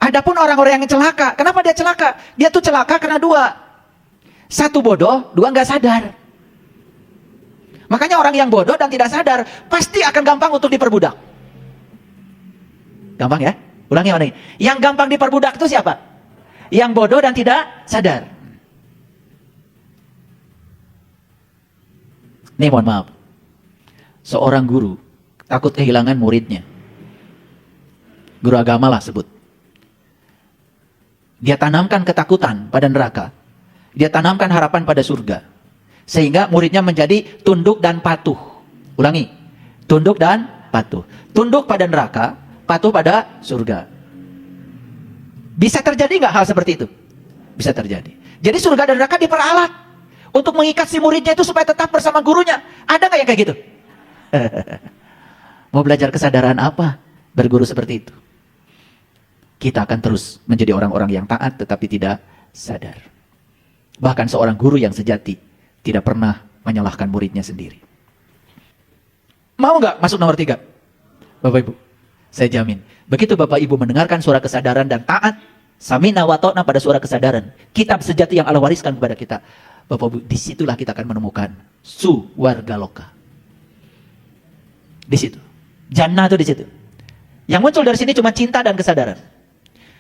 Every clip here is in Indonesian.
Adapun orang-orang yang celaka, kenapa dia celaka? Dia tuh celaka karena dua. Satu bodoh, dua nggak sadar. Makanya orang yang bodoh dan tidak sadar pasti akan gampang untuk diperbudak. Gampang ya? Ulangi. Yang gampang diperbudak itu siapa? Yang bodoh dan tidak sadar. Nih mohon maaf. Seorang guru takut kehilangan muridnya. Guru agama lah sebut. Dia tanamkan ketakutan pada neraka. Dia tanamkan harapan pada surga. Sehingga muridnya menjadi tunduk dan patuh. Ulangi. Tunduk dan patuh. Tunduk pada neraka, patuh pada surga. Bisa terjadi nggak hal seperti itu? Bisa terjadi. Jadi surga dan neraka diperalat untuk mengikat si muridnya itu supaya tetap bersama gurunya. Ada nggak yang kayak gitu? Mau belajar kesadaran apa? Berguru seperti itu. Kita akan terus menjadi orang-orang yang taat tetapi tidak sadar. Bahkan seorang guru yang sejati tidak pernah menyalahkan muridnya sendiri. Mau nggak masuk nomor 3? Bapak Ibu, saya jamin. Begitu Bapak Ibu mendengarkan suara kesadaran dan taat, samina wa ta'na pada suara kesadaran, kitab sejati yang Allah wariskan kepada kita, Bapak Ibu, disitulah kita akan menemukan suwarga loka. Di situ. Jannah itu di situ. Yang muncul dari sini cuma cinta dan kesadaran.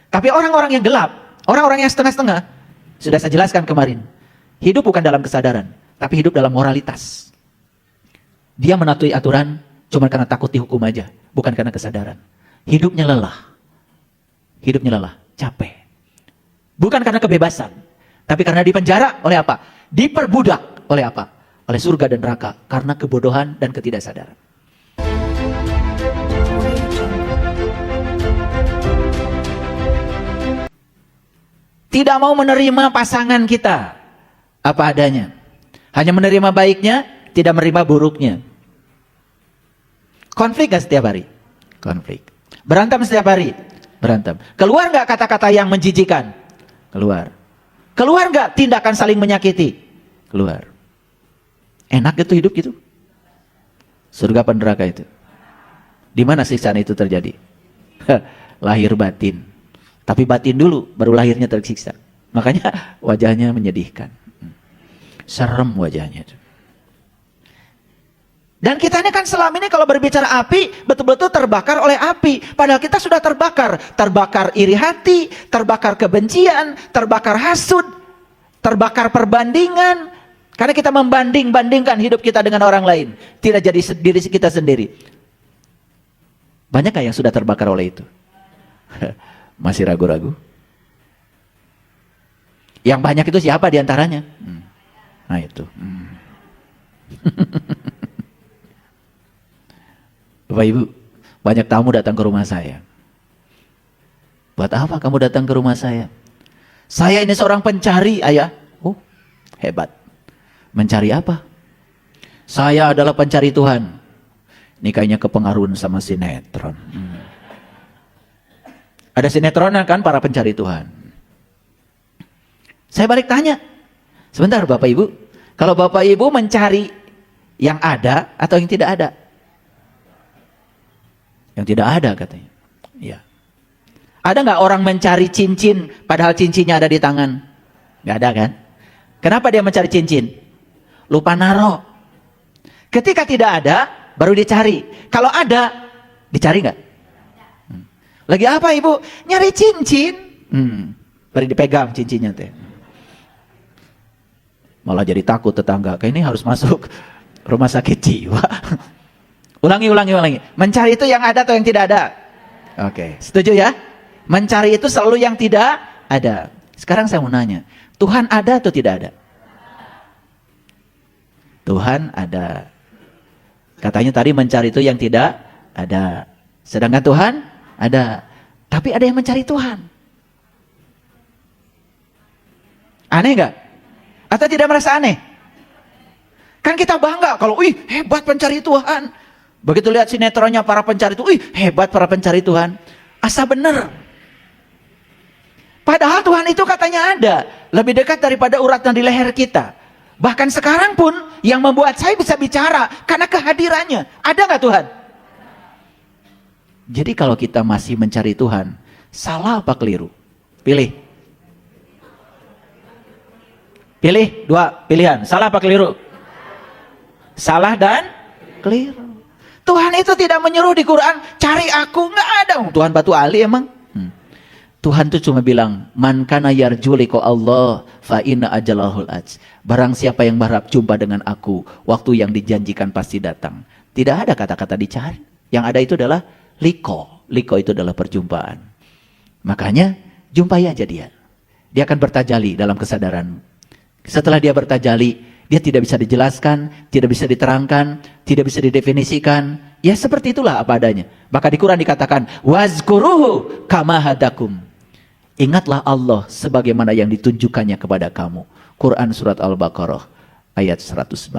Tapi orang-orang yang gelap, orang-orang yang setengah-setengah, sudah saya jelaskan kemarin, hidup bukan dalam kesadaran, tapi hidup dalam moralitas. Dia menatuhi aturan cuma karena takut dihukum aja, bukan karena kesadaran. Hidupnya lelah. Hidupnya lelah, capek. Bukan karena kebebasan, tapi karena dipenjara oleh apa? Diperbudak oleh apa? Oleh surga dan neraka, karena kebodohan dan ketidaksadaran. Tidak mau menerima pasangan kita apa adanya. Hanya menerima baiknya, tidak menerima buruknya. Konflik gak setiap hari? Konflik. Berantem setiap hari? Berantem. Keluar gak kata-kata yang menjijikan? Keluar. Keluar gak tindakan saling menyakiti? Keluar. Enak itu hidup gitu? Surga apa neraka itu? Di mana siksaan itu terjadi? Lahir batin. Tapi batin dulu, baru lahirnya tersiksa. Makanya wajahnya menyedihkan. Serem wajahnya. Dan kita ini kan selama ini kalau berbicara api, betul-betul terbakar oleh api. Padahal kita sudah terbakar. Terbakar iri hati, terbakar kebencian, terbakar hasud, terbakar perbandingan. Karena kita membanding-bandingkan hidup kita dengan orang lain. Tidak jadi diri kita sendiri. Banyak yang sudah terbakar oleh itu? Masih ragu-ragu? Yang banyak itu siapa diantaranya? Nah itu. Bapak Ibu, banyak tamu datang ke rumah saya. Buat apa kamu datang ke rumah saya? Saya ini seorang pencari, ayah. Oh, hebat. Mencari apa? Saya adalah pencari Tuhan. Ini kayaknya kepengaruhan sama sinetron. Ada sinetronnya kan para pencari Tuhan. Saya balik tanya. Sebentar Bapak Ibu. Kalau Bapak Ibu mencari yang ada atau yang tidak ada? Yang tidak ada katanya. Ya. Ada nggak orang mencari cincin padahal cincinnya ada di tangan? Nggak ada kan? Kenapa dia mencari cincin? Lupa naro. Ketika tidak ada, baru dicari. Kalau ada, dicari nggak? Lagi apa ibu? Nyari cincin. Baru dipegang cincinnya teh. Malah jadi takut tetangga. Kayak ini harus masuk rumah sakit jiwa. Ulangi. Mencari itu yang ada atau yang tidak ada? Oke, setuju ya? Mencari itu selalu yang tidak ada. Sekarang saya mau nanya, Tuhan ada atau tidak ada? Tuhan ada. Katanya tadi mencari itu yang tidak ada. Sedangkan Tuhan ada. Tapi ada yang mencari Tuhan. Aneh nggak? Atau tidak merasa aneh? Kan kita bangga kalau, hebat pencari Tuhan. Begitu lihat sinetronnya para pencari Tuhan, hebat para pencari Tuhan. Asa bener. Padahal Tuhan itu katanya ada. Lebih dekat daripada uratan di leher kita. Bahkan sekarang pun yang membuat saya bisa bicara karena kehadirannya. Ada nggak Tuhan? Jadi kalau kita masih mencari Tuhan, Salah apa keliru? Pilih. Pilih, dua pilihan. Salah apa keliru? Salah dan keliru. Tuhan itu tidak menyuruh di Quran, cari aku, nggak ada. Tuhan batu ali emang. Tuhan itu cuma bilang, man kana yarju liqa Allah fa inna ajalahul aj. Barang siapa yang berharap jumpa dengan aku, waktu yang dijanjikan pasti datang. Tidak ada kata-kata dicari. Yang ada itu adalah liko. Liko itu adalah perjumpaan. Makanya jumpai aja dia. Dia akan bertajalli dalam kesadaran. Setelah dia bertajalli, dia tidak bisa dijelaskan, tidak bisa diterangkan, tidak bisa didefinisikan. Ya seperti itulah apa adanya. Maka di Quran dikatakan, wazkuruhu kama hadakum. Ingatlah Allah sebagaimana yang ditunjukkannya kepada kamu. Quran surat Al-Baqarah ayat 198.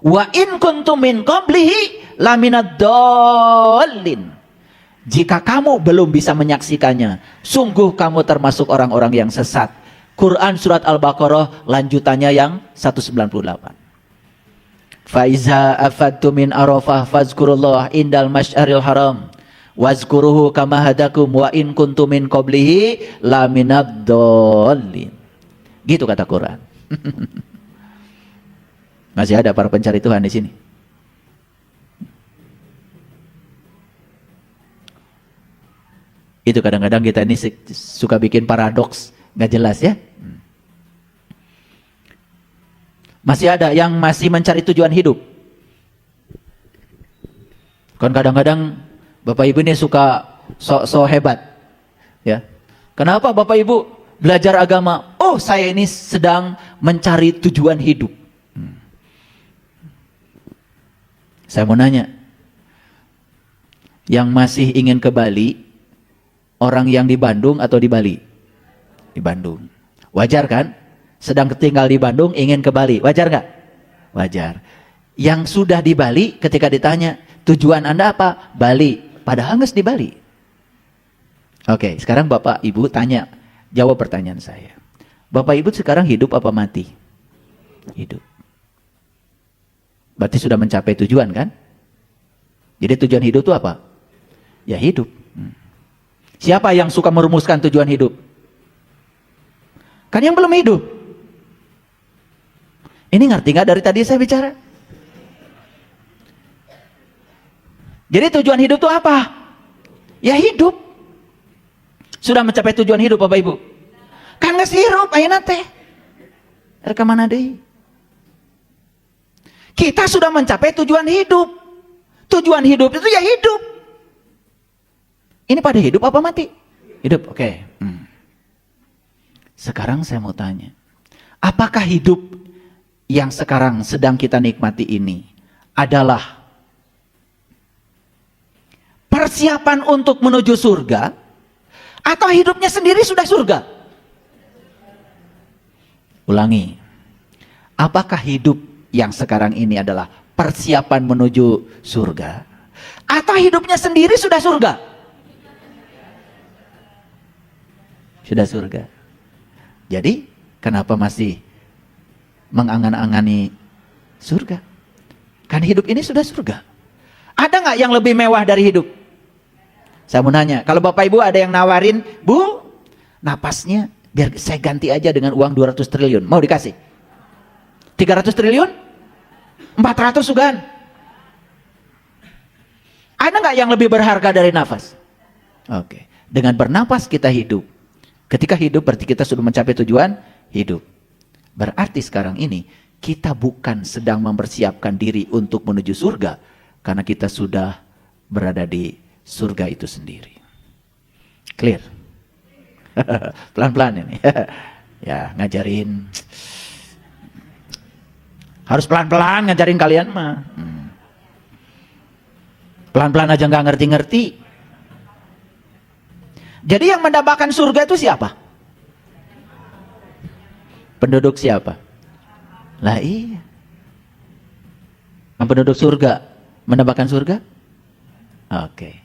Wa in kuntum min qablihi laminad dallin. Jika kamu belum bisa menyaksikannya, sungguh kamu termasuk orang-orang yang sesat. Quran surat Al-Baqarah lanjutannya yang 198. Faiza afadtu min arafah fazkurullah indal masyaril haram wazkuruhu kama hadakum wa in kuntum min qablihi laminad dallin. Gitu kata Quran. Masih ada para pencari Tuhan di sini. Itu kadang-kadang kita ini suka bikin paradoks, nggak jelas ya. Masih ada yang masih mencari tujuan hidup. Kan kadang-kadang Bapak Ibu ini suka so hebat. Ya. Kenapa Bapak Ibu belajar agama? Oh, saya ini sedang mencari tujuan hidup. Saya mau nanya. Yang masih ingin ke Bali, orang yang di Bandung atau di Bali? Di Bandung. Wajar kan? Sedang tinggal di Bandung ingin ke Bali. Wajar nggak? Wajar. Yang sudah di Bali ketika ditanya, tujuan Anda apa? Bali. Padahal nggak di Bali. Oke, sekarang Bapak Ibu tanya, jawab pertanyaan saya. Bapak Ibu sekarang hidup apa mati? Hidup. Berarti sudah mencapai tujuan kan? Jadi tujuan hidup itu apa? Ya hidup. Siapa yang suka merumuskan tujuan hidup? Kan yang belum hidup. Ini ngerti nggak dari tadi saya bicara? Jadi tujuan hidup itu apa? Ya hidup. Sudah mencapai tujuan hidup Bapak Ibu? Kan nggak sirup, ayeuna teh. Rekaman deh. Kita sudah mencapai tujuan hidup. Tujuan hidup itu ya hidup. Ini pada hidup apa mati? Hidup, oke. Sekarang saya mau tanya. Apakah hidup yang sekarang sedang kita nikmati ini adalah persiapan untuk menuju surga? Atau hidupnya sendiri sudah surga? Ulangi. Apakah hidup yang sekarang ini adalah persiapan menuju surga? Atau hidupnya sendiri sudah surga? Sudah surga. Jadi, kenapa masih mengangan-angani surga? Kan hidup ini sudah surga. Ada nggak yang lebih mewah dari hidup? Saya mau nanya, kalau Bapak Ibu ada yang nawarin, Bu, napasnya biar saya ganti aja dengan uang 200 triliun. Mau dikasih? 300 triliun? 400 sugan? Ada nggak yang lebih berharga dari nafas? Oke. Dengan bernapas kita hidup. Ketika hidup berarti kita sudah mencapai tujuan hidup. Berarti sekarang ini kita bukan sedang mempersiapkan diri untuk menuju surga. Karena kita sudah berada di surga itu sendiri. Clear? Pelan-pelan ini. Ya ngajarin. Harus pelan-pelan ngajarin kalian mah. Pelan-pelan aja nggak ngerti-ngerti. Jadi yang mendambakan surga itu siapa? Penduduk siapa? Lah iya. Penduduk surga mendambakan surga? Oke.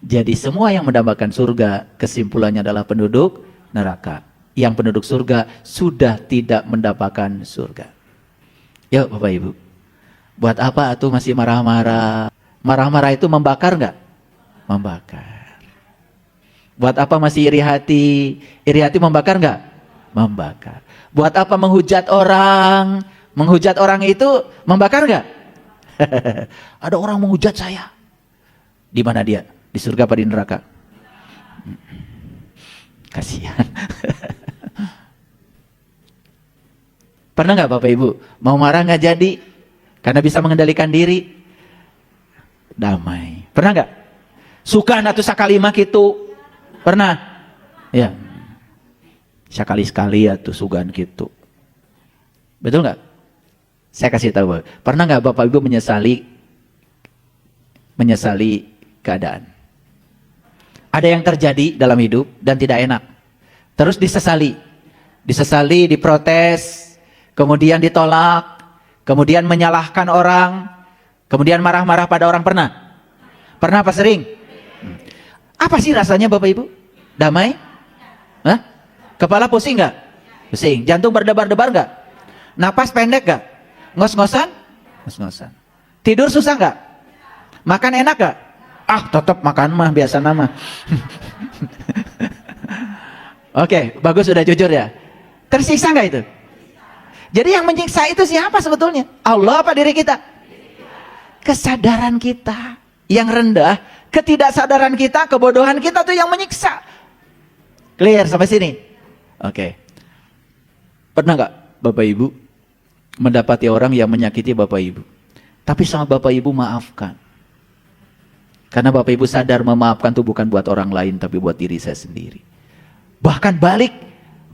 Jadi semua yang mendambakan surga kesimpulannya adalah penduduk neraka. Yang penduduk surga sudah tidak mendapatkan surga. Yuk Bapak Ibu. Buat apa tuh masih marah-marah? Marah-marah itu membakar nggak? Membakar. Buat apa masih iri hati? Iri hati membakar nggak? Membakar. Buat apa menghujat orang? Menghujat orang itu membakar nggak? Ada orang menghujat saya. Di mana dia? Di surga apa di neraka? Kasihan. Pernah nggak Bapak Ibu mau marah nggak jadi karena bisa mengendalikan diri? Damai. Pernah nggak? Suka atau sakalima gitu? Pernah? Ya. Sekali-sekali atau sugan gitu. Betul nggak? Saya kasih tahu. Pernah nggak Bapak Ibu menyesali keadaan? Ada yang terjadi dalam hidup dan tidak enak. Terus disesali. Disesali, diprotes, kemudian ditolak, kemudian menyalahkan orang, kemudian marah-marah pada orang. Pernah? Pernah apa sering? Apa sih rasanya Bapak Ibu? Damai? Hah? Kepala pusing nggak? Pusing. Jantung berdebar-debar nggak? Napas pendek nggak? Ngos-ngosan? Ngos-ngosan. Tidur susah nggak? Makan enak nggak? Ah, tetap makan mah biasa nama. Oke, bagus, sudah jujur ya. Tersiksa nggak itu? Jadi yang menyiksa itu siapa sebetulnya? Allah apa diri kita? Kesadaran kita yang rendah, ketidaksadaran kita, kebodohan kita tuh yang menyiksa. Clear sampai sini? Oke. Pernah nggak Bapak Ibu mendapati orang yang menyakiti Bapak Ibu, tapi sama Bapak Ibu maafkan? Karena Bapak Ibu sadar memaafkan itu bukan buat orang lain, tapi buat diri saya sendiri. Bahkan balik,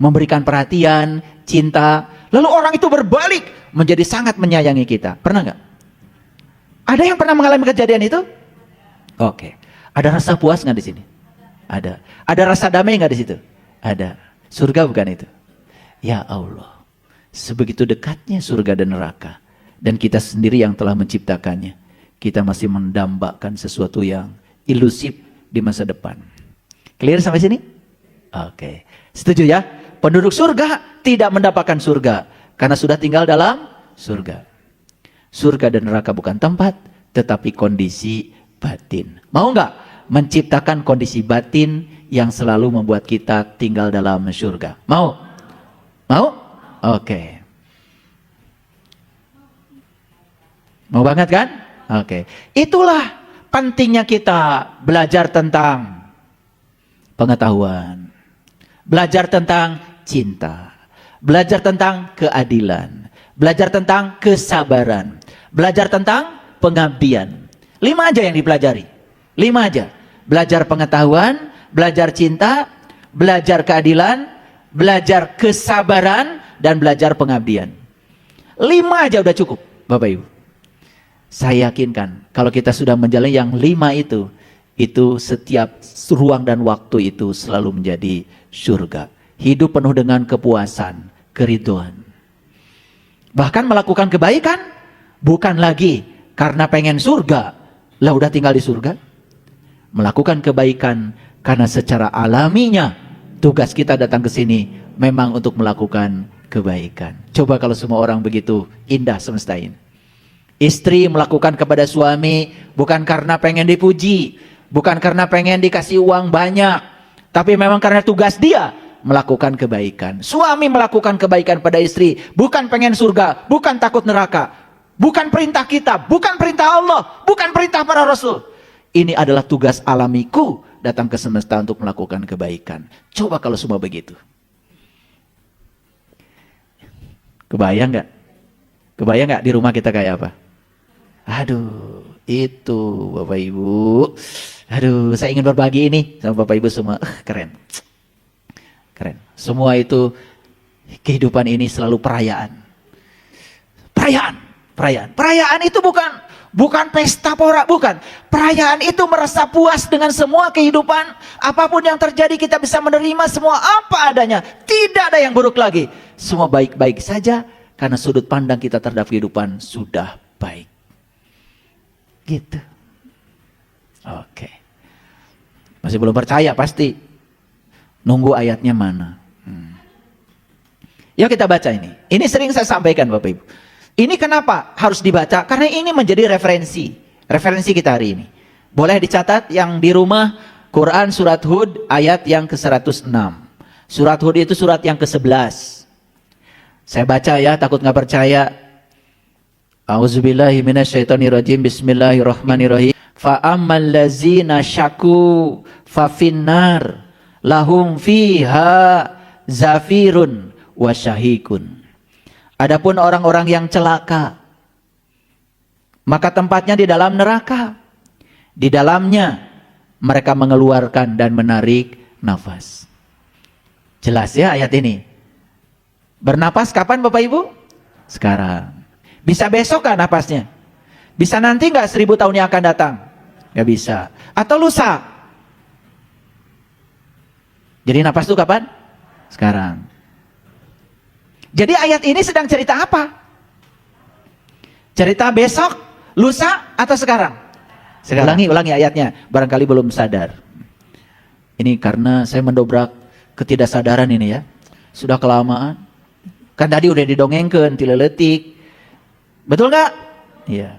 memberikan perhatian, cinta. Lalu orang itu berbalik, menjadi sangat menyayangi kita. Pernah nggak? Ada yang pernah mengalami kejadian itu? Oke. Ada rasa puas nggak di sini? Ada. Ada rasa damai nggak di situ? Ada. Surga bukan itu? Ya Allah. Sebegitu dekatnya surga dan neraka. Dan kita sendiri yang telah menciptakannya. Kita masih mendambakan sesuatu yang ilusif di masa depan. Clear sampai sini? Oke. Setuju ya? Penduduk surga tidak mendapatkan surga karena sudah tinggal dalam surga. Surga dan neraka bukan tempat, tetapi kondisi batin. Mau nggak menciptakan kondisi batin yang selalu membuat kita tinggal dalam surga? Mau? Mau? Oke. Mau banget kan? Oke, itulah pentingnya kita belajar tentang pengetahuan, belajar tentang cinta, belajar tentang keadilan, belajar tentang kesabaran, belajar tentang pengabdian. 5 aja yang dipelajari, 5 aja. Belajar pengetahuan, belajar cinta, belajar keadilan, belajar kesabaran, dan belajar pengabdian. 5 aja udah cukup, Bapak Ibu. Saya yakinkan kalau kita sudah menjalani yang 5 itu setiap ruang dan waktu itu selalu menjadi surga. Hidup penuh dengan kepuasan, keridhaan. Bahkan melakukan kebaikan bukan lagi karena pengen surga, lah udah tinggal di surga. Melakukan kebaikan karena secara alaminya tugas kita datang ke sini memang untuk melakukan kebaikan. Coba kalau semua orang begitu, indah semesta ini. Istri melakukan kepada suami bukan karena pengen dipuji, bukan karena pengen dikasih uang banyak, tapi memang karena tugas dia melakukan kebaikan. Suami melakukan kebaikan pada istri bukan pengen surga, bukan takut neraka, bukan perintah kita, bukan perintah Allah, bukan perintah para rasul. Ini adalah tugas alamiku datang ke semesta untuk melakukan kebaikan. Coba kalau semua begitu. Kebayang nggak? Kebayang nggak di rumah kita kayak apa? Aduh, itu Bapak Ibu. Aduh, saya ingin berbagi ini sama Bapak Ibu semua. Keren. Keren. Semua itu, kehidupan ini selalu perayaan. Perayaan. Perayaan. Perayaan itu bukan pesta pora, bukan. Perayaan itu merasa puas dengan semua kehidupan. Apapun yang terjadi kita bisa menerima semua apa adanya. Tidak ada yang buruk lagi. Semua baik-baik saja karena sudut pandang kita terhadap kehidupan sudah baik. Gitu. Oke. Masih belum percaya pasti. Nunggu ayatnya mana. Yuk kita baca ini. Ini sering saya sampaikan Bapak Ibu. Ini kenapa harus dibaca? Karena ini menjadi referensi. Referensi kita hari ini. Boleh dicatat yang di rumah, Quran surat Hud ayat yang ke-106. Surat Hud itu surat yang ke-11. Saya baca ya, takut nggak percaya. A'udzubillahi minasyaitonirrajim. Bismillahirrahmanirrahim. Fa ammal ladzina syaku fa finnar lahum fiha zafirun wa syahikun. Adapun orang-orang yang celaka, maka tempatnya di dalam neraka. Di dalamnya mereka mengeluarkan dan menarik nafas. Jelas ya ayat ini. Bernapas kapan Bapak Ibu? Sekarang. Bisa besok kan napasnya? Bisa nanti nggak 1000 tahun yang akan datang? Nggak bisa. Atau lusa? Jadi napas itu kapan? Sekarang. Jadi ayat ini sedang cerita apa? Cerita besok, lusa, atau sekarang? Sekarang. Ulangi ayatnya. Barangkali belum sadar. Ini karena saya mendobrak ketidaksadaran ini ya. Sudah kelamaan. Kan tadi udah didongengkan, tileletik. Betul nggak? Iya.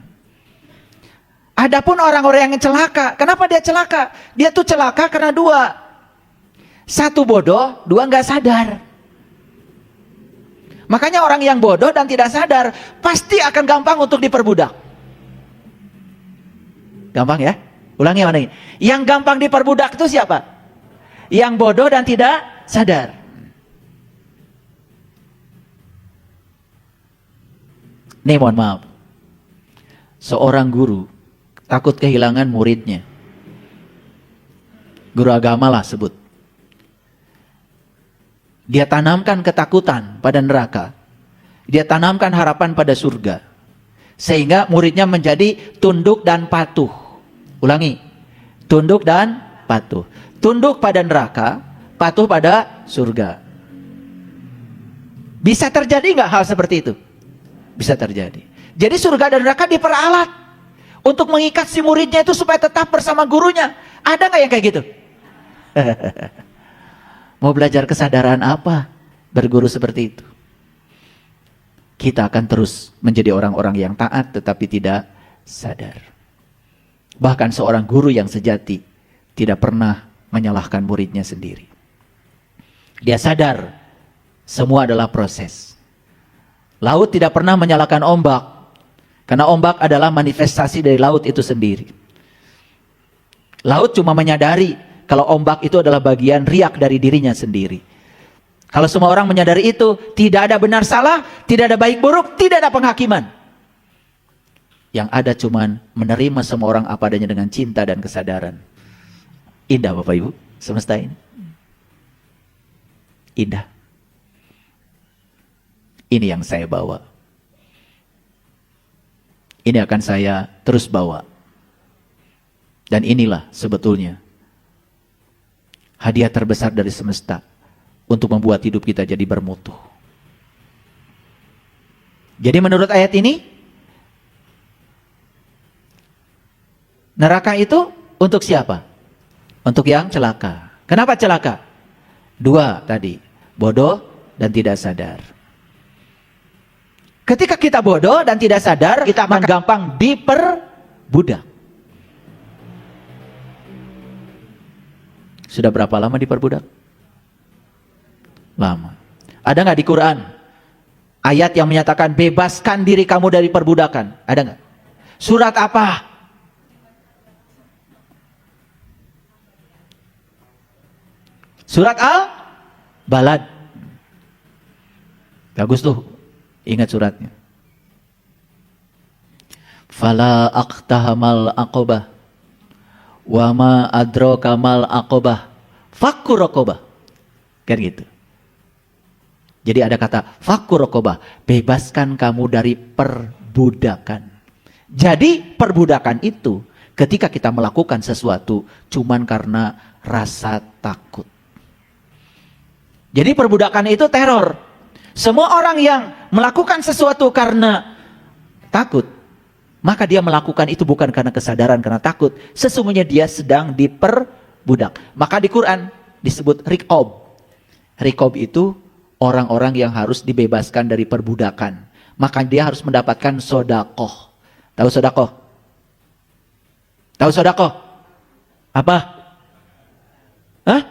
Adapun orang-orang yang celaka, kenapa dia celaka? Dia tuh celaka karena dua. Satu bodoh, dua nggak sadar. Makanya orang yang bodoh dan tidak sadar pasti akan gampang untuk diperbudak. Gampang ya? Ulangi mana ini? Yang gampang diperbudak itu siapa? Yang bodoh dan tidak sadar. Nih mohon maaf. Seorang guru takut kehilangan muridnya. Guru agama lah sebut. Dia tanamkan ketakutan pada neraka. Dia tanamkan harapan pada surga. Sehingga muridnya menjadi tunduk dan patuh. Ulangi. Tunduk dan patuh. Tunduk pada neraka, patuh pada surga. Bisa terjadi nggak hal seperti itu? Bisa terjadi. Jadi surga dan neraka diperalat untuk mengikat si muridnya itu supaya tetap bersama gurunya. Ada nggak yang kayak gitu? Mau belajar kesadaran apa? Berguru seperti itu. Kita akan terus menjadi orang-orang yang taat tetapi tidak sadar. Bahkan seorang guru yang sejati tidak pernah menyalahkan muridnya sendiri. Dia sadar semua adalah proses. Laut tidak pernah menyalahkan ombak. Karena ombak adalah manifestasi dari laut itu sendiri. Laut cuma menyadari kalau ombak itu adalah bagian riak dari dirinya sendiri. Kalau semua orang menyadari itu, tidak ada benar salah, tidak ada baik buruk, tidak ada penghakiman. Yang ada cuman menerima semua orang apa adanya dengan cinta dan kesadaran. Indah Bapak Ibu, semesta ini. Indah. Ini yang saya bawa. Ini akan saya terus bawa. Dan inilah sebetulnya hadiah terbesar dari semesta untuk membuat hidup kita jadi bermutu. Jadi menurut ayat ini, neraka itu untuk siapa? Untuk yang celaka. Kenapa celaka? Dua tadi, bodoh dan tidak sadar. Ketika kita bodoh dan tidak sadar, kita akan gampang diperbudak. Sudah berapa lama diperbudak? Lama. Ada nggak di Quran ayat yang menyatakan bebaskan diri kamu dari perbudakan? Ada nggak? Surat apa? Surat Al-Balad. Bagus tuh, ingat suratnya. Fala aqtahamal aqobah wa ma adraka mal aqobah fakkur raqobah. Kan gitu. Jadi ada kata fakkur raqobah, bebaskan kamu dari perbudakan. Jadi perbudakan itu ketika kita melakukan sesuatu cuman karena rasa takut. Jadi perbudakan itu teror. Semua orang yang melakukan sesuatu karena takut, maka dia melakukan itu bukan karena kesadaran, karena takut. Sesungguhnya dia sedang diperbudak. Maka di Quran disebut riqab. Riqab itu orang-orang yang harus dibebaskan dari perbudakan. Maka dia harus mendapatkan sodakoh. Tahu sodakoh? Tahu sodakoh? Apa? Hah?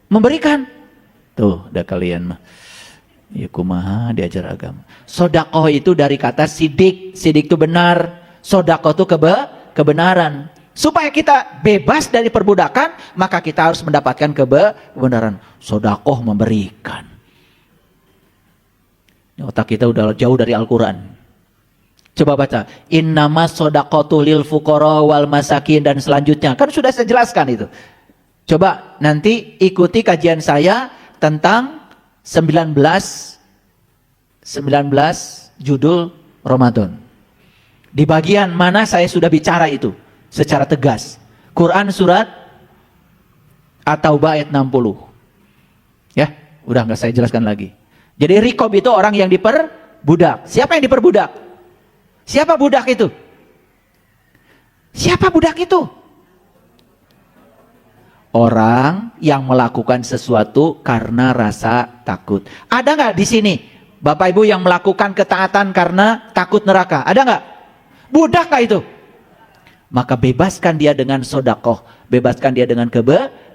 Memberikan. Tuh, udah kalian mah. Ya kumaha diajar agama. Sodakoh itu dari kata sidik. Sidik itu benar. Sodakoh itu kebenaran. Supaya kita bebas dari perbudakan, maka kita harus mendapatkan kebenaran. Sodakoh memberikan. Otak kita udah jauh dari Al-Quran. Coba baca. Innama sodakotu lil fuqara wal masakin dan selanjutnya. Kan sudah saya jelaskan itu. Coba nanti ikuti kajian saya tentang 19 judul Ramadan. Di bagian mana saya sudah bicara itu secara tegas. Quran surat At-Taubah ayat 60. Ya, udah nggak saya jelaskan lagi. Jadi rikob itu orang yang diperbudak. Siapa yang diperbudak? Siapa budak itu? Siapa budak itu? Orang yang melakukan sesuatu karena rasa takut. Ada nggak di sini Bapak Ibu yang melakukan ketaatan karena takut neraka? Ada nggak? Budak kah itu? Maka bebaskan dia dengan sodakoh. Bebaskan dia dengan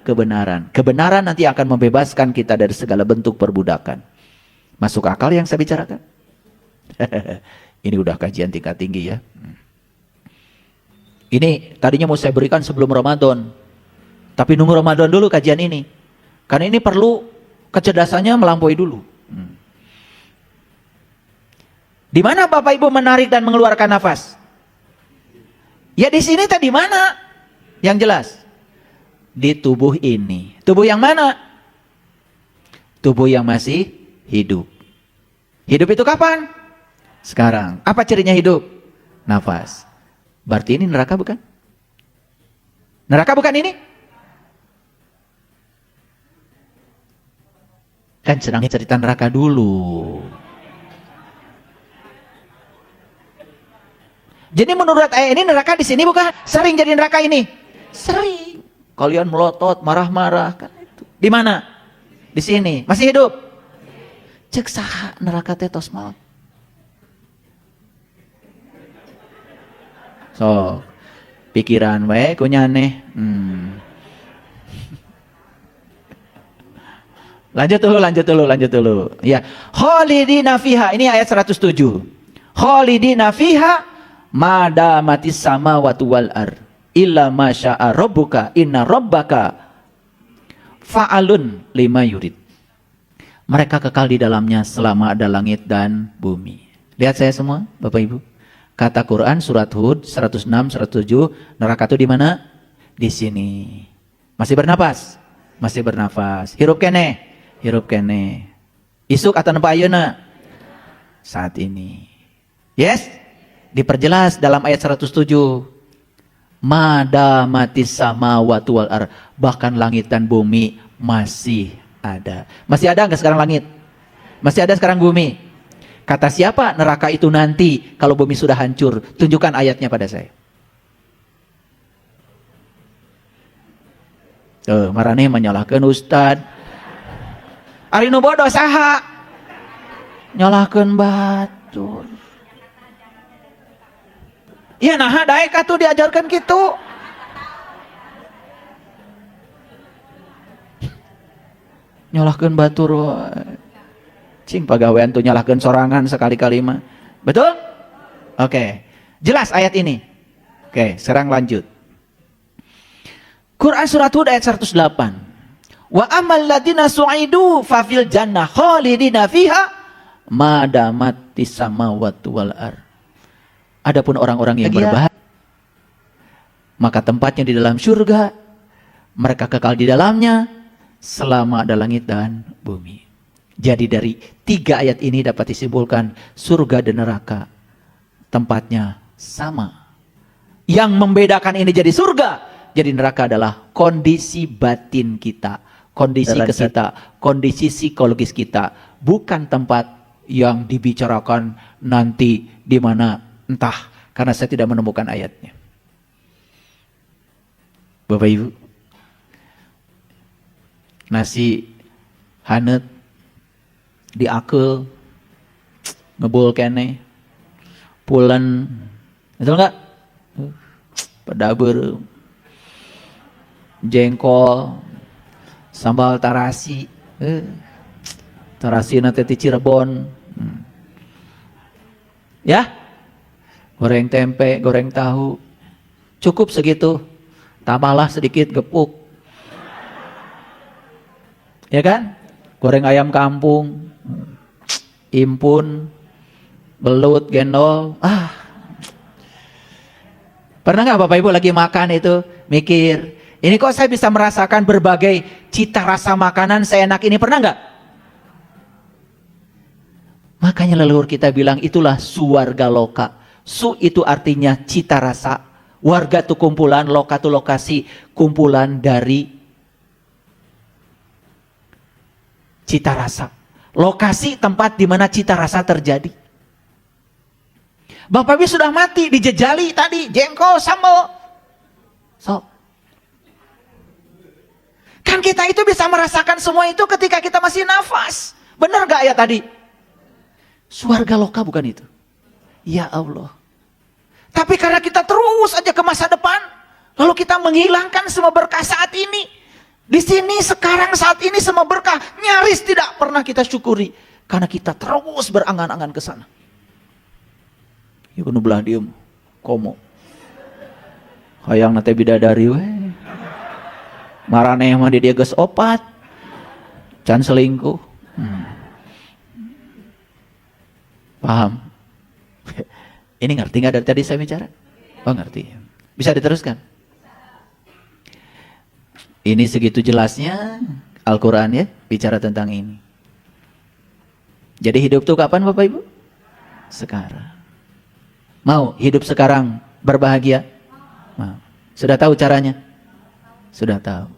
kebenaran. Kebenaran nanti akan membebaskan kita dari segala bentuk perbudakan. Masuk akal yang saya bicarakan? Ini udah kajian tingkat tinggi ya. Ini tadinya mau saya berikan sebelum Ramadan. Tapi nunggu Ramadan dulu kajian ini. Karena ini perlu kecerdasannya melampaui dulu. Di mana Bapak Ibu menarik dan mengeluarkan nafas? Ya di sini tadi mana? Yang jelas. Di tubuh ini. Tubuh yang mana? Tubuh yang masih hidup. Hidup itu kapan? Sekarang. Apa cirinya hidup? Nafas. Berarti ini neraka bukan? Neraka bukan ini? Kan sedang cerita neraka dulu. Jadi menurut ayat ini neraka di sini bukan? Sering jadi neraka ini? Sering. Kalian melotot, marah-marah kan itu. Di mana? Di sini. Masih hidup? Cek saha neraka tetos maut. So, pikiran wae kunyane. Lanjut dulu. Ya, khalidina fiha. Ini ayat 107. Khalidina fiha madamatis samawati wal ar illa masya'a rabbuka inna rabbaka fa'alun lima yurid. Mereka kekal di dalamnya selama ada langit dan bumi. Lihat saya semua, Bapak Ibu. Kata Quran surat Hud 106 107, neraka itu di mana? Di sini. Masih bernapas? Masih bernapas. Hirup kene. Isuk atau nempa ayeuna? Saat ini. Yes? Diperjelas dalam ayat 107. Madamatis samawati wal ar, bahkan langit dan bumi masih ada. Masih ada enggak sekarang langit? Masih ada sekarang bumi? Kata siapa neraka itu nanti kalau bumi sudah hancur? Tunjukkan ayatnya pada saya. Tuh, marane menyalahkan Ustad. Ari nu bodoh saha? Nyalahkan batur. Iya nah daek atuh diajarkan gitu. Nyalahkan batur. Cing pagawean tuh nyalahkan sorangan sekali-kali mah. Betul? Oke. Jelas ayat ini. Oke, sekarang lanjut. Quran surat Hud ayat 108. Wa amal ladina su'idu fa fil jannah khalidina fiha ma damatis samawati wal ar. Adapun orang-orang yang berbahagia, maka tempatnya di dalam surga, mereka kekal di dalamnya selama ada langit dan bumi. Jadi dari 3 ayat ini dapat disimpulkan surga dan neraka tempatnya sama. Yang membedakan ini jadi surga, jadi neraka adalah kondisi batin kita, kondisi kita, kondisi psikologis kita, bukan tempat yang dibicarakan nanti di mana entah, karena saya tidak menemukan ayatnya. Bapak Ibu, nasi hanet diakel ngebul kene pulen, betul nggak? Pada jengkol, sambal tarasi, tarasi nanti di Cirebon, ya, goreng tempe, goreng tahu, cukup segitu, tambahlah sedikit gepuk, ya kan, goreng ayam kampung, impun, belut, gendol, pernah nggak Bapak Ibu lagi makan itu mikir, ini kok saya bisa merasakan berbagai cita rasa makanan seenak ini, pernah nggak? Makanya leluhur kita bilang itulah suwarga loka. Su itu artinya cita rasa, warga itu kumpulan, loka itu lokasi, kumpulan dari cita rasa. Lokasi tempat di mana cita rasa terjadi. Bang Papi sudah mati, dijejali tadi, jengkol, sambal. So, kan kita itu bisa merasakan semua itu ketika kita masih nafas. Benar gak ya tadi? Suarga loka bukan itu. Ya Allah. Tapi karena kita terus aja ke masa depan, lalu kita menghilangkan semua berkah saat ini. Di sini sekarang saat ini semua berkah nyaris tidak pernah kita syukuri karena kita terus berangan-angan ke sana. Ya kudu belah diem, komo. Hayang nate bidadari we. Marane mah dia geus opat. Can selingkuh. Paham? Ini ngerti nggak dari tadi saya bicara? Oh ngerti. Bisa diteruskan? Ini segitu jelasnya Al-Quran ya, bicara tentang ini. Jadi hidup tuh kapan Bapak Ibu? Sekarang. Mau hidup sekarang berbahagia? Mau. Sudah tahu caranya? Sudah tahu.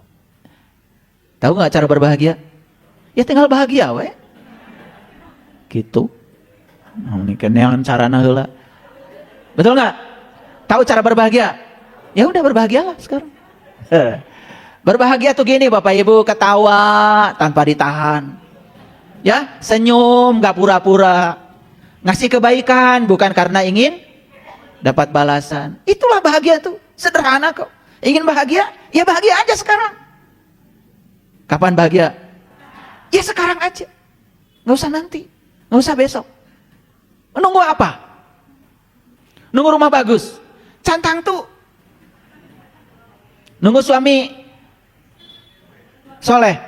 Tahu nggak cara berbahagia? Ya tinggal bahagia we. Gitu. Ini kenyalan carana heula. Betul nggak? Tahu cara berbahagia? Ya udah berbahagialah sekarang. Berbahagia tuh gini Bapak Ibu, ketawa tanpa ditahan. Ya, senyum nggak pura-pura. Ngasih kebaikan bukan karena ingin dapat balasan. Itulah bahagia tuh, sederhana kok. Ingin bahagia? Ya bahagia aja sekarang. Kapan bahagia? Ya sekarang aja. Nggak usah nanti, nggak usah besok. Menunggu apa? Nunggu rumah bagus, cantang tuh. Nunggu suami soleh.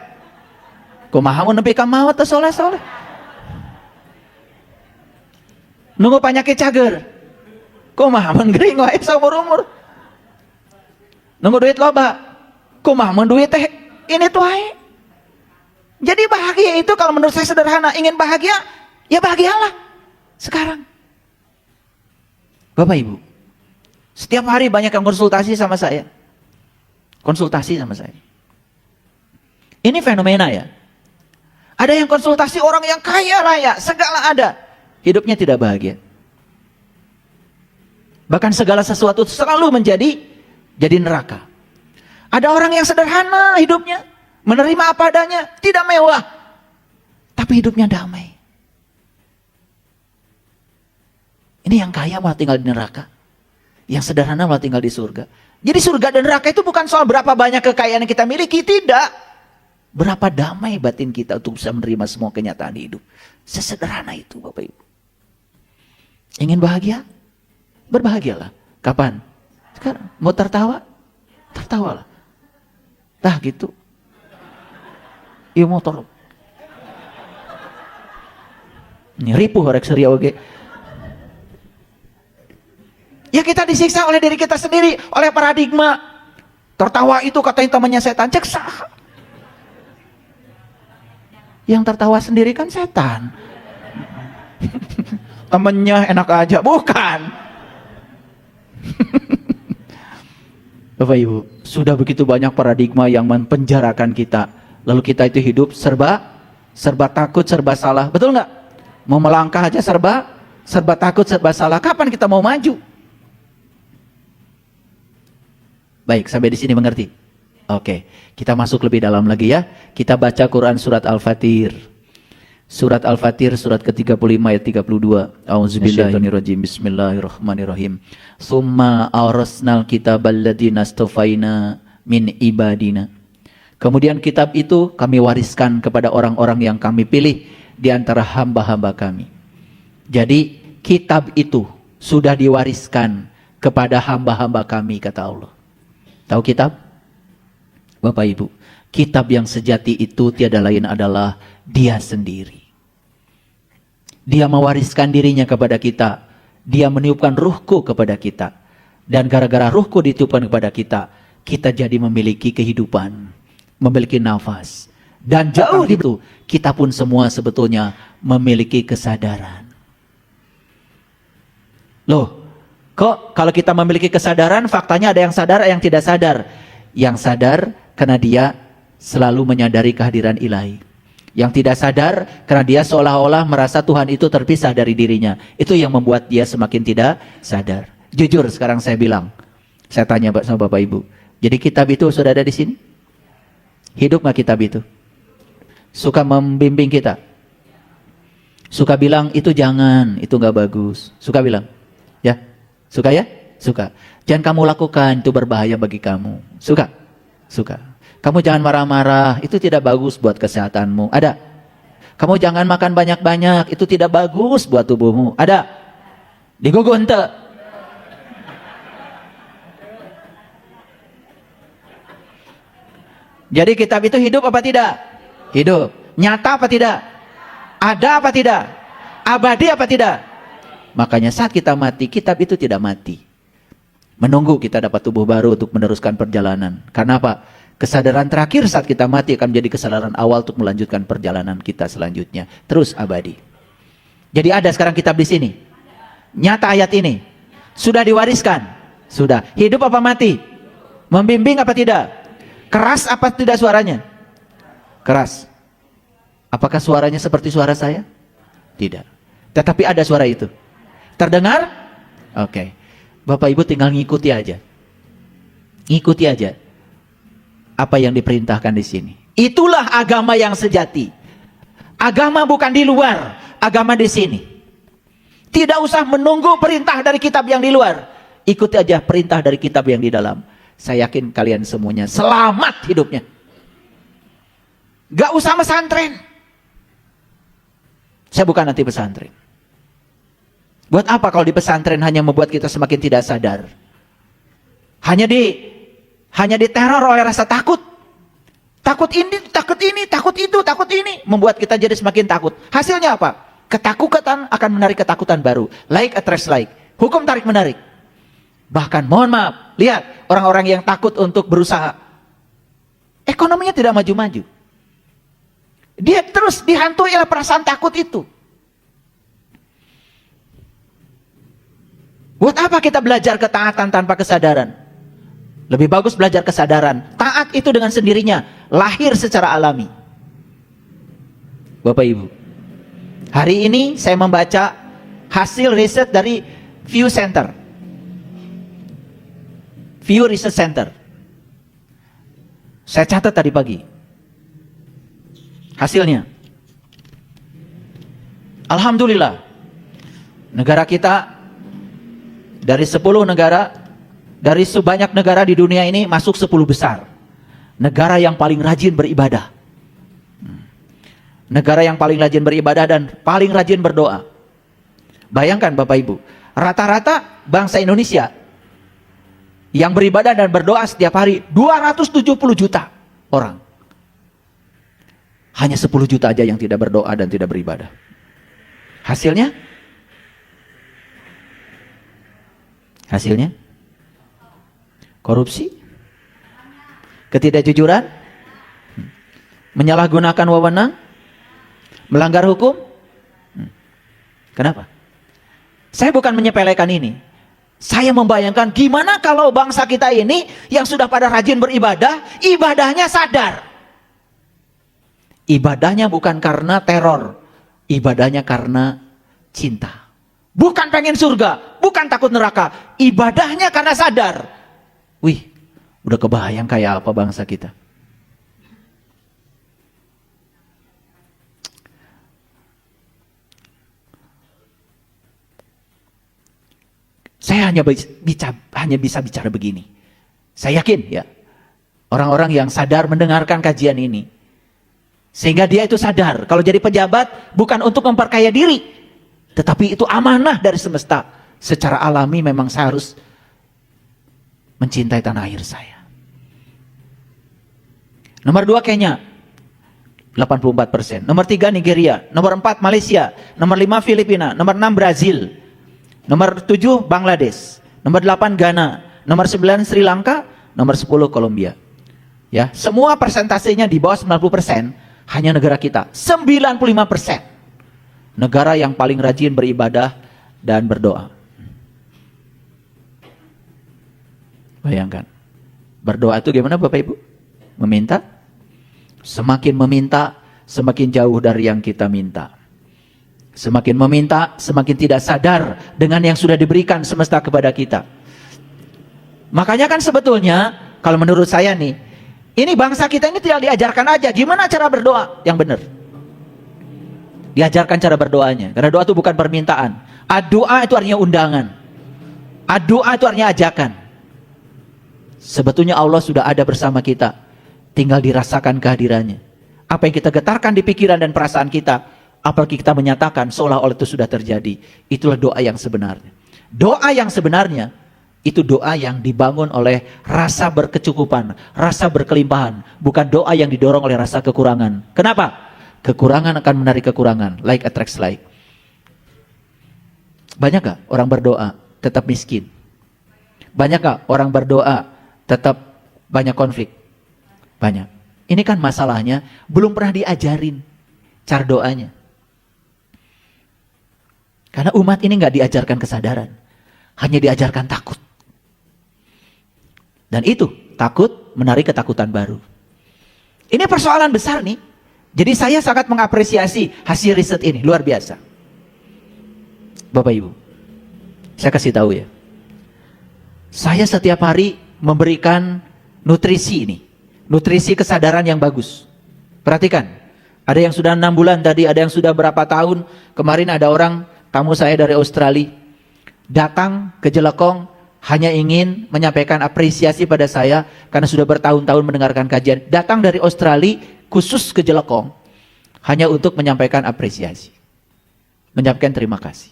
Kumaha mun nepi ka maot teh soleh-soleh. Nunggu penyakit cager. Kumaha mun gering wae saumur-umur. Nunggu duit loba. Kumaha mun duit teh ini tuh wae. Jadi bahagia itu kalau menurut saya sederhana. Ingin bahagia, ya bahagialah sekarang. Bapak Ibu, setiap hari banyak yang konsultasi sama saya. Konsultasi sama saya. Ini fenomena ya. Ada yang konsultasi orang yang kaya raya, segala ada. Hidupnya tidak bahagia. Bahkan segala sesuatu selalu jadi neraka. Ada orang yang sederhana hidupnya, menerima apa adanya, tidak mewah, tapi hidupnya damai. Ini yang kaya malah tinggal di neraka, yang sederhana malah tinggal di surga. Jadi surga dan neraka itu bukan soal berapa banyak kekayaan yang kita miliki, tidak. Berapa damai batin kita untuk bisa menerima semua kenyataan hidup. Sesederhana itu Bapak Ibu. Ingin bahagia? Berbahagialah. Kapan? Sekarang. Mau tertawa? Tertawalah. Tah gitu. Iya motor. Ini ripuh horek seria oge. Ya kita disiksa oleh diri kita sendiri, oleh paradigma. Tertawa itu katanya temannya setan, cek sah. Yang tertawa sendiri kan setan. Temennya enak aja, bukan. Bapak Ibu, sudah begitu banyak paradigma yang mempenjarakan kita. Lalu kita itu hidup serba takut, serba salah. Betul nggak? Mau melangkah aja serba takut, serba salah. Kapan kita mau maju? Baik, sampai di sini mengerti? Oke, kita masuk lebih dalam lagi ya. Kita baca Quran surat Al-Fatir. Surat Al-Fatir surat ke-35 ayat 32. A'udzubillahiminirrajim. Bismillahirrahmanirrahim. Summa awrasnal kitabal ladzina astafaina min ibadina. Kemudian kitab itu kami wariskan kepada orang-orang yang kami pilih di antara hamba-hamba kami. Jadi kitab itu sudah diwariskan kepada hamba-hamba kami, kata Allah. Tahu kitab? Bapak Ibu, kitab yang sejati itu tiada lain adalah Dia sendiri. Dia mewariskan dirinya kepada kita. Dia meniupkan ruhku kepada kita. Dan gara-gara ruhku ditiupkan kepada kita, kita jadi memiliki kehidupan, memiliki nafas. Dan jauh di itu, kita pun semua sebetulnya memiliki kesadaran. Loh, kok kalau kita memiliki kesadaran, faktanya ada yang sadar, ada yang tidak sadar. Yang sadar karena dia selalu menyadari kehadiran ilahi. Yang tidak sadar karena dia seolah-olah merasa Tuhan itu terpisah dari dirinya. Itu yang membuat dia semakin tidak sadar. Jujur sekarang saya bilang, saya tanya sama Bapak Ibu, jadi kitab itu sudah ada di sini? Hidup nggak kitab itu? Suka membimbing kita? Suka bilang itu jangan, itu nggak bagus. Suka bilang? Ya? Suka ya? Suka. Jangan kamu lakukan, itu berbahaya bagi kamu. Suka? Suka. Kamu jangan marah-marah, itu tidak bagus buat kesehatanmu. Ada? Kamu jangan makan banyak-banyak, itu tidak bagus buat tubuhmu. Ada? Digugu ente? Jadi kitab itu hidup apa tidak? Hidup. Nyata apa tidak? Ada apa tidak? Abadi apa tidak? Makanya saat kita mati, kitab itu tidak mati. Menunggu kita dapat tubuh baru untuk meneruskan perjalanan. Karena apa? Kesadaran terakhir saat kita mati akan menjadi kesadaran awal untuk melanjutkan perjalanan kita selanjutnya. Terus abadi. Jadi ada sekarang kitab di sini. Nyata ayat ini. Sudah diwariskan? Sudah. Hidup apa mati? Membimbing apa tidak? Keras apa tidak suaranya? Keras. Apakah suaranya seperti suara saya? Tidak. Tetapi ada suara itu. Terdengar? Oke. Bapak Ibu tinggal ngikuti aja. Ngikuti aja apa yang diperintahkan di sini. Itulah agama yang sejati. Agama bukan di luar, agama di sini. Tidak usah menunggu perintah dari kitab yang di luar. Ikuti aja perintah dari kitab yang di dalam. Saya yakin kalian semuanya selamat hidupnya. Gak usah pesantren. Saya bukan anti pesantren. Buat apa kalau di pesantren hanya membuat kita semakin tidak sadar? Hanya diteror oleh rasa takut. Takut ini, takut ini, takut itu, takut ini. Membuat kita jadi semakin takut. Hasilnya apa? Ketakutan akan menarik ketakutan baru. Like attract like. Hukum tarik menarik. Bahkan mohon maaf, lihat orang-orang yang takut untuk berusaha. Ekonominya tidak maju-maju. Dia terus dihantui oleh perasaan takut itu. Buat apa kita belajar ketaatan tanpa kesadaran? Lebih bagus belajar kesadaran. Taat itu dengan sendirinya lahir secara alami. Bapak Ibu, hari ini saya membaca hasil riset dari Pew Center. Pew Research Center. Saya catat tadi pagi. Hasilnya. Alhamdulillah. Negara kita dari 10 negara, dari sebanyak negara di dunia ini masuk 10 besar. Negara yang paling rajin beribadah. Negara yang paling rajin beribadah dan paling rajin berdoa. Bayangkan Bapak Ibu, rata-rata bangsa Indonesia yang beribadah dan berdoa setiap hari 270 juta orang. Hanya 10 juta aja yang tidak berdoa dan tidak beribadah. Hasilnya? Hasilnya? Korupsi? Ketidakjujuran? Menyalahgunakan wewenang? Melanggar hukum? Kenapa? Saya bukan menyepelekan ini. Saya membayangkan gimana kalau bangsa kita ini yang sudah pada rajin beribadah, ibadahnya sadar. Ibadahnya bukan karena teror, ibadahnya karena cinta. Bukan pengen surga, bukan takut neraka, ibadahnya karena sadar. Wih, udah kebayang kayak apa bangsa kita. Saya hanya bisa bicara begini. Saya yakin ya, Orang-orang yang sadar mendengarkan kajian ini. Sehingga dia itu sadar, kalau jadi pejabat bukan untuk memperkaya diri, tetapi itu amanah dari semesta. Secara alami memang saya harus mencintai tanah air saya. Nomor 2 Kenya, 84%. Nomor 3 Nigeria. Nomor 4 Malaysia. Nomor 5 Filipina. Nomor 6 Brazil. Nomor 7 Bangladesh. Nomor 8 Ghana. Nomor 9 Sri Lanka. Nomor 10 Kolombia. Ya, semua persentasenya di bawah 90%. Hanya negara kita 95%. Negara yang paling rajin beribadah dan berdoa. Bayangkan. Berdoa itu gimana Bapak Ibu? Meminta. Semakin meminta, semakin jauh dari yang kita minta. Semakin meminta, semakin tidak sadar dengan yang sudah diberikan semesta kepada kita. Makanya kan sebetulnya, kalau menurut saya nih, ini bangsa kita ini tidak diajarkan aja gimana cara berdoa yang benar. Diajarkan cara berdoanya. Karena doa itu bukan permintaan. Doa itu artinya undangan. Doa itu artinya ajakan. Sebetulnya Allah sudah ada bersama kita. Tinggal dirasakan kehadirannya. Apa yang kita getarkan di pikiran dan perasaan kita, apalagi kita menyatakan seolah-olah itu sudah terjadi. Itulah doa yang sebenarnya. Doa yang sebenarnya itu doa yang dibangun oleh rasa berkecukupan, rasa berkelimpahan. Bukan doa yang didorong oleh rasa kekurangan. Kenapa? Kekurangan akan menarik kekurangan. Like attracts like. Banyak gak orang berdoa tetap miskin? Banyak gak orang berdoa tetap banyak konflik? Banyak. Ini kan masalahnya belum pernah diajarin cara doanya. Karena umat ini gak diajarkan kesadaran. Hanya diajarkan takut. Dan itu, takut menarik ketakutan baru. Ini persoalan besar nih. Jadi saya sangat mengapresiasi hasil riset ini, luar biasa. Bapak Ibu, saya kasih tahu ya. Saya setiap hari memberikan nutrisi ini. Nutrisi kesadaran yang bagus. Perhatikan, ada yang sudah 6 bulan tadi, ada yang sudah berapa tahun. Kemarin ada orang, tamu saya dari Australia, datang ke Jelekong, hanya ingin menyampaikan apresiasi pada saya karena sudah bertahun-tahun mendengarkan kajian. Datang dari Australia khusus ke Jelekong hanya untuk menyampaikan apresiasi. Menyampaikan terima kasih.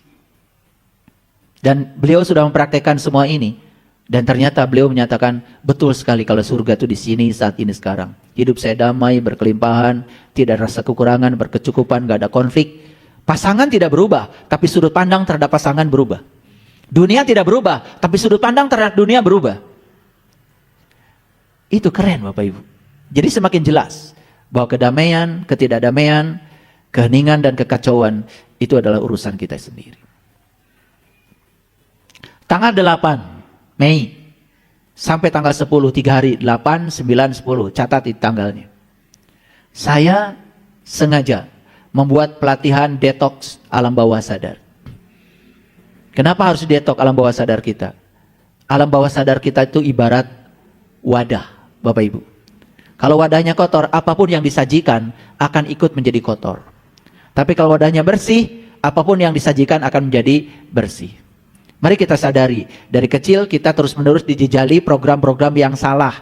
Dan beliau sudah mempraktekkan semua ini. Dan ternyata beliau menyatakan betul sekali kalau surga itu di sini saat ini sekarang. Hidup saya damai, berkelimpahan, tidak rasa kekurangan, berkecukupan, gak ada konflik. Pasangan tidak berubah, tapi sudut pandang terhadap pasangan berubah. Dunia tidak berubah, tapi sudut pandang terhadap dunia berubah. Itu keren Bapak Ibu. Jadi semakin jelas bahwa kedamaian, ketidakdamaian, keheningan dan kekacauan itu adalah urusan kita sendiri. Tanggal 8 Mei sampai tanggal 10, 3 hari, 8, 9, 10, catat di tanggalnya. Saya sengaja membuat pelatihan detox alam bawah sadar. Kenapa harus detox alam bawah sadar kita? Alam bawah sadar kita itu ibarat wadah, Bapak Ibu. Kalau wadahnya kotor, apapun yang disajikan akan ikut menjadi kotor. Tapi kalau wadahnya bersih, apapun yang disajikan akan menjadi bersih. Mari kita sadari, dari kecil kita terus-menerus dijejali program-program yang salah.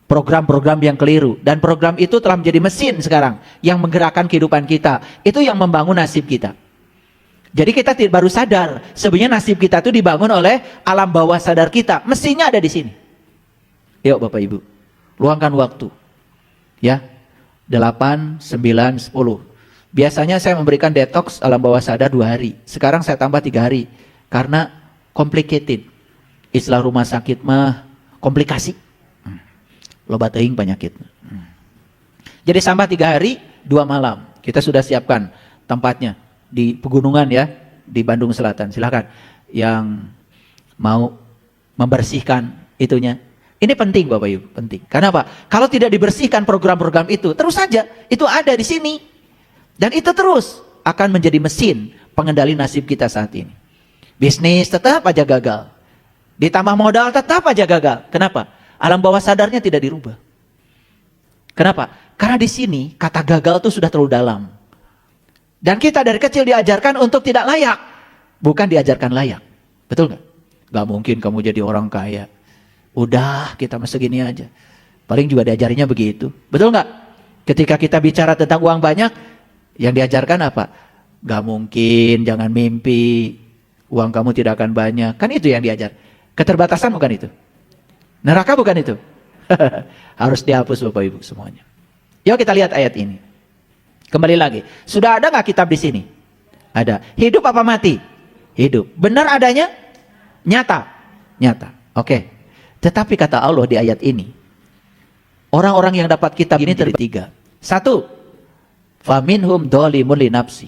Program-program yang keliru. Dan program itu telah menjadi mesin sekarang yang menggerakkan kehidupan kita. Itu yang membangun nasib kita. Jadi kita baru sadar, sebenarnya nasib kita itu dibangun oleh alam bawah sadar kita. Mestinya ada di sini. Yuk Bapak Ibu, luangkan waktu. Ya, 8, 9, 10. Biasanya saya memberikan detox alam bawah sadar 2 hari. Sekarang saya tambah 3 hari. Karena complicated. Istilah rumah sakit mah komplikasi. Loba teuing penyakit. Jadi sampai 3 hari, 2 malam. Kita sudah siapkan tempatnya. Di pegunungan ya, di Bandung Selatan. Silakan yang mau membersihkan itunya. Ini penting Bapak Ibu, penting. Karena apa? Kalau tidak dibersihkan program-program itu, terus saja itu ada di sini. Dan itu terus akan menjadi mesin pengendali nasib kita saat ini. Bisnis tetap aja gagal. Ditambah modal tetap aja gagal. Kenapa? Alam bawah sadarnya tidak dirubah. Kenapa? Karena di sini kata gagal itu sudah terlalu dalam. Dan kita dari kecil diajarkan untuk tidak layak. Bukan diajarkan layak. Betul gak? Gak mungkin kamu jadi orang kaya. Udah kita masih gini aja. Paling juga diajarinya begitu. Betul nggak? Ketika kita bicara tentang uang banyak, yang diajarkan apa? Gak mungkin, jangan mimpi. Uang kamu tidak akan banyak. Kan itu yang diajar. Keterbatasan bukan itu. Neraka bukan itu. Harus dihapus Bapak Ibu semuanya. Yuk kita lihat ayat ini. Kembali lagi. Sudah ada nggak kitab di sini? Ada. Hidup apa mati? Hidup. Benar adanya? Nyata. Nyata. Oke. Tetapi kata Allah di ayat ini, orang-orang yang dapat kitab ini terdiri 3. 1. Faminhum dolimun li nafsi.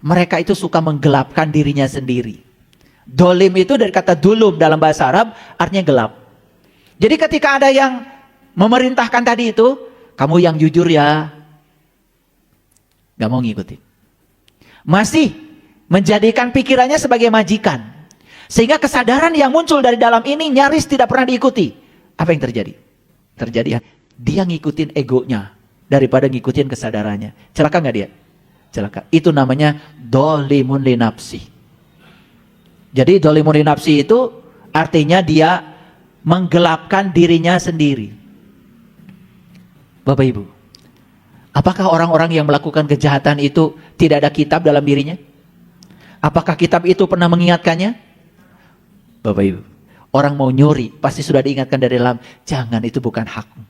Mereka itu suka menggelapkan dirinya sendiri. Dolim itu dari kata dulum dalam bahasa Arab, artinya gelap. Jadi ketika ada yang memerintahkan tadi itu, kamu yang jujur ya, gak mau ngikutin. Masih menjadikan pikirannya sebagai majikan. Sehingga kesadaran yang muncul dari dalam ini nyaris tidak pernah diikuti. Apa yang terjadi? Terjadi dia ngikutin egonya daripada ngikutin kesadarannya. Celaka gak dia? Celaka. Itu namanya dolimun li nafsi. Jadi dolimun li nafsi itu artinya dia menggelapkan dirinya sendiri. Bapak Ibu, apakah orang-orang yang melakukan kejahatan itu tidak ada kitab dalam dirinya? Apakah kitab itu pernah mengingatkannya? Bapak Ibu, orang mau nyuri pasti sudah diingatkan dari dalam, jangan, itu bukan hakmu.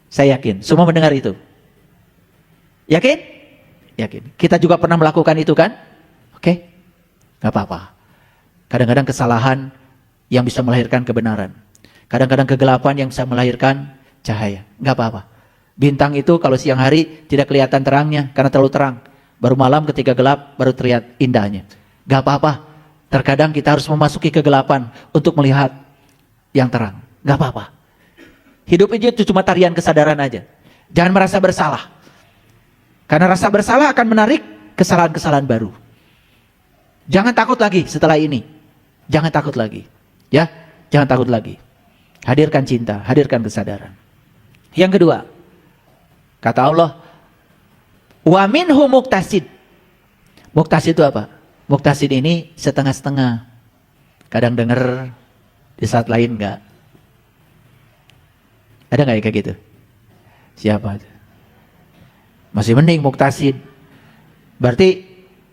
Saya yakin, semua mendengar itu. Yakin? Yakin. Kita juga pernah melakukan itu kan? Oke? Gak apa-apa. Kadang-kadang kesalahan yang bisa melahirkan kebenaran. Kadang-kadang kegelapan yang bisa melahirkan cahaya. Gak apa-apa. Bintang itu kalau siang hari tidak kelihatan terangnya karena terlalu terang. Baru malam ketika gelap baru terlihat indahnya. Gak apa-apa. Terkadang kita harus memasuki kegelapan untuk melihat yang terang. Gak apa-apa. Hidup itu cuma tarian kesadaran aja. Jangan merasa bersalah. Karena rasa bersalah akan menarik kesalahan-kesalahan baru. Jangan takut lagi setelah ini. Jangan takut lagi. Ya, jangan takut lagi. Hadirkan cinta, hadirkan kesadaran. Yang kedua, kata Allah, wa minhum muqtasid. Muqtasid itu apa? Muqtasid ini setengah-setengah. Kadang dengar, di saat lain enggak. Ada enggak ya kayak gitu? Siapa itu? Masih mending muqtasid. Berarti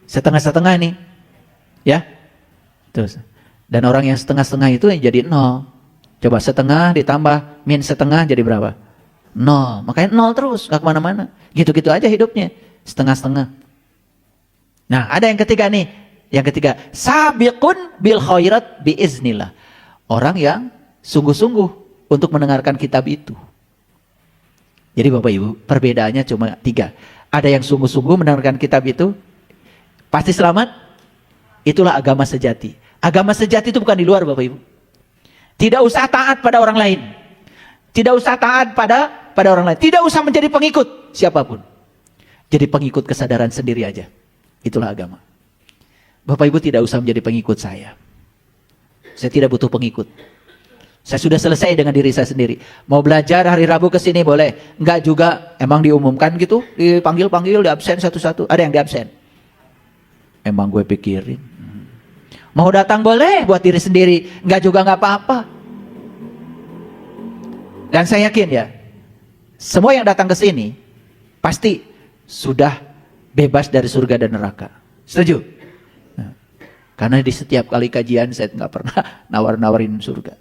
setengah-setengah nih. Ya. Terus. Dan orang yang setengah-setengah itu yang jadi 0. Coba setengah ditambah min setengah jadi berapa? 0. Makanya 0 terus, gak kemana-mana. Gitu-gitu aja hidupnya. Setengah-setengah. Nah, ada yang ketiga nih. Yang ketiga, sabiqun bil khairat biiznillah. Orang yang sungguh-sungguh untuk mendengarkan kitab itu. Jadi Bapak Ibu, perbedaannya cuma 3. Ada yang sungguh-sungguh mendengarkan kitab itu, pasti selamat. Itulah agama sejati. Agama sejati itu bukan di luar Bapak Ibu. Tidak usah taat pada orang lain. Tidak usah taat pada orang lain. Tidak usah menjadi pengikut siapapun. Jadi pengikut kesadaran sendiri aja. Itulah agama. Bapak Ibu tidak usah menjadi pengikut saya. Saya tidak butuh pengikut. Saya sudah selesai dengan diri saya sendiri. Mau belajar hari Rabu ke sini boleh. Enggak juga, emang diumumkan gitu, dipanggil-panggil, di absen satu-satu. Ada yang di absen. Emang gue pikirin. Mau datang boleh buat diri sendiri, enggak juga enggak apa-apa. Dan saya yakin ya, semua yang datang ke sini pasti sudah bebas dari surga dan neraka. Setuju? Nah, karena di setiap kali kajian saya nggak pernah nawar-nawarin surga.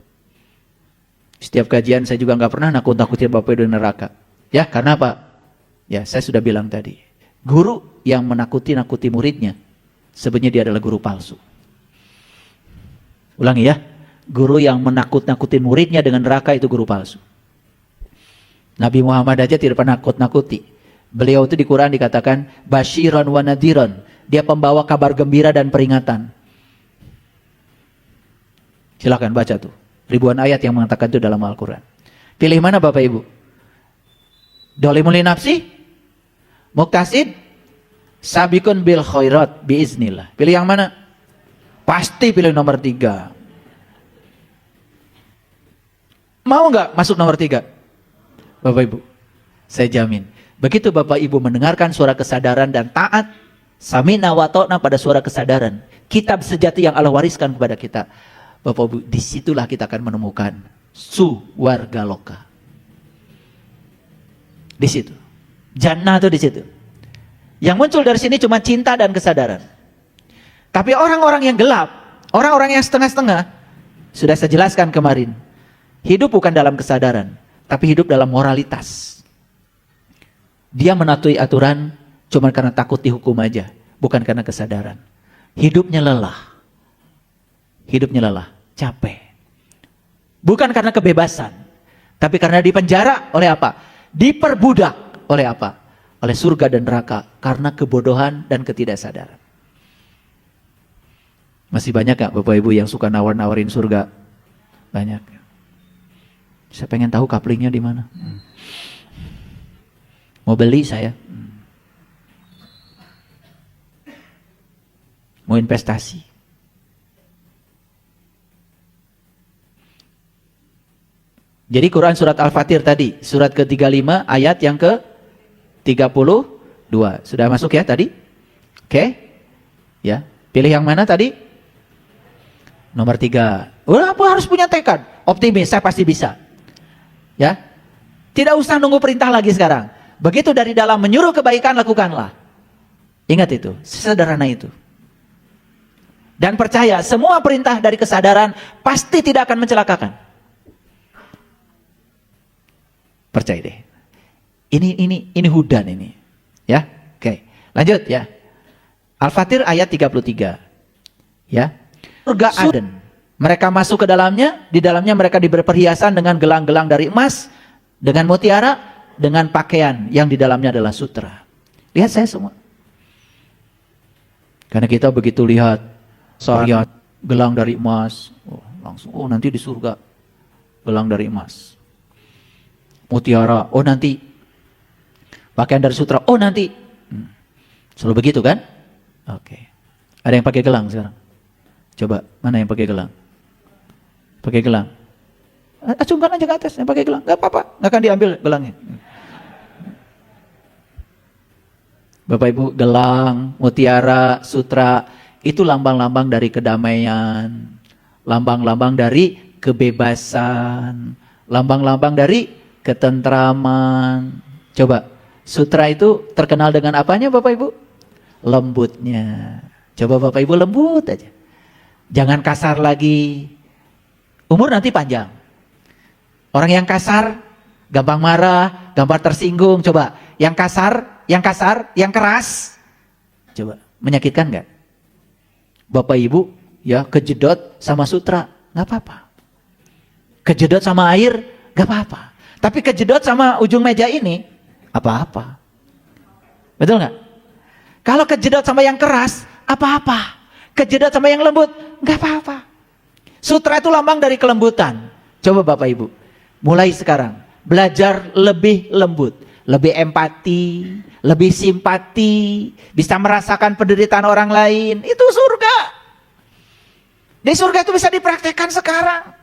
Setiap kajian saya juga nggak pernah nakut-nakutin Bapak Ibu neraka. Ya, karena apa? Ya, saya sudah bilang tadi. Guru yang menakuti-nakuti muridnya, sebenarnya dia adalah guru palsu. Ulangi ya. Guru yang menakut-nakutin muridnya dengan neraka itu guru palsu. Nabi Muhammad aja tidak pernah nakut-nakuti. Beliau itu di Quran dikatakan basyiran wa nadiran. Dia pembawa kabar gembira dan peringatan. Silakan baca tuh. Ribuan ayat yang mengatakan itu dalam Al-Quran. Pilih mana Bapak Ibu? Dolimul li nafsi? Muqtasid? Sabikun bil khairat biiznillah. Pilih yang mana? Pasti pilih nomor 3. Mau nggak masuk nomor 3? Bapak Ibu, saya jamin. Begitu Bapak Ibu mendengarkan suara kesadaran dan taat, samina wa ta'na pada suara kesadaran, kitab sejati yang Allah wariskan kepada kita, Bapak Ibu, disitulah kita akan menemukan suwarga loka. Di situ. Jannah itu di situ. Yang muncul dari sini cuma cinta dan kesadaran. Tapi orang-orang yang gelap, orang-orang yang setengah-setengah, sudah saya jelaskan kemarin. Hidup bukan dalam kesadaran, tapi hidup dalam moralitas. Dia menatuhi aturan cuma karena takut dihukum aja, bukan karena kesadaran. Hidupnya lelah. Hidupnya lelah, capek. Bukan karena kebebasan, tapi karena dipenjara oleh apa? Diperbudak oleh apa? Oleh surga dan neraka karena kebodohan dan ketidaksadaran. Masih banyak gak Bapak Ibu yang suka nawar-nawarin surga? Banyak. Saya pengen tahu kaplingnya di mana. Mau beli saya. Mau investasi. Jadi Quran surat Al-Fatir tadi, surat ke-35 ayat yang ke-32. Sudah masuk ya tadi? Oke. Ya, pilih yang mana tadi? Nomor 3. Apa harus punya tekad? Optimis, saya pasti bisa. Ya. Tidak usah nunggu perintah lagi sekarang. Begitu dari dalam menyuruh kebaikan, lakukanlah. Ingat itu, sesederhana itu. Dan percaya, semua perintah dari kesadaran pasti tidak akan mencelakakan. Percaya deh. Ini hudan ini. Ya. Oke. Lanjut ya. Al-Fatir ayat 33. Ya. Surga Aden. Mereka masuk ke dalamnya, di dalamnya mereka diberi perhiasan dengan gelang-gelang dari emas, dengan mutiara, dengan pakaian yang di dalamnya adalah sutra. Lihat saya semua. Karena kita begitu lihat gelang dari emas, langsung nanti di surga gelang dari emas. Mutiara, nanti pakaian dari sutra, nanti selalu begitu kan? Oke. Ada yang pakai gelang sekarang? Coba, mana yang pakai gelang? Pakai gelang. Acungkan aja ke atas yang pakai gelang, nggak apa-apa, nggak akan diambil gelangnya. Bapak Ibu, gelang, mutiara, sutra itu lambang-lambang dari kedamaian, lambang-lambang dari kebebasan, lambang-lambang dari ketentraman. Coba, sutra itu terkenal dengan apanya Bapak Ibu? Lembutnya. Coba Bapak Ibu lembut aja. Jangan kasar lagi. Umur nanti panjang. Orang yang kasar, gampang marah, gampang tersinggung. Coba, yang kasar, yang keras. Coba, menyakitkan nggak? Bapak Ibu, ya kejedot sama sutra, nggak apa-apa. Kejedot sama air, nggak apa-apa. Tapi kejedot sama ujung meja ini, apa-apa. Betul nggak? Kalau kejedot sama yang keras, apa-apa. Kejedot sama yang lembut, nggak apa-apa. Sutra itu lambang dari kelembutan. Coba Bapak Ibu, mulai sekarang, belajar lebih lembut, lebih empati, lebih simpati, bisa merasakan penderitaan orang lain. Itu surga. Di surga itu bisa dipraktekkan sekarang.